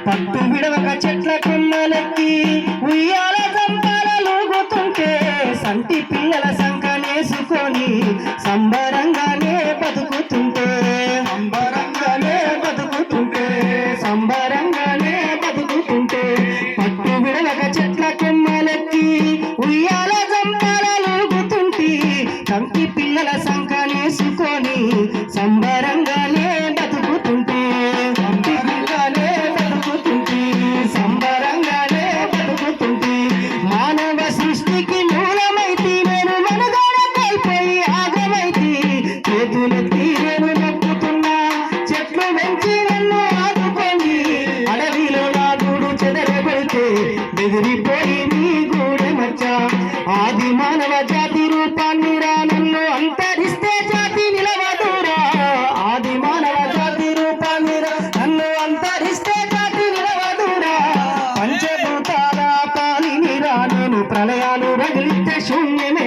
పట్టు విడవక చెట్ల కొమ్మలెక్కి ఉయ్యాల సంపాలూగుతుంటే సంటి పిల్లల సంకనేసుకొని సంబరంగానే బతుకుతుంటే పట్టు విడవక చెట్ల కొమ్మలెక్కి ఉయ్యాల సంపాలూగుతుంటే సంటి పిల్లల సంకనేసుకొని సంబరంగానే బతుకుతుంటే మానవ సృష్టికి మూలమైతే నేను మనగాడ కోల్పోయి ఆగమైతే చేతులెత్తి నేను నొక్కుతున్నా చెట్లు పెంచి నన్ను ఆదుకొని అడవిలో నా గూడు చెదరగొడితే బెదిరిపోయి నీ గూడె మచ్చ ఆది మానవ జాతి రూపాన్ని రా నన్ను అంతరిస్తే జాతి నిలవదురా ఆది మానవ జాతి రూపాన్ని రా నన్ను అంతరిస్తే జాతి నిలవదురా పంచభూతాల పాలిని రా నేను ప్రళయాలు రగిలితే శూన్యమే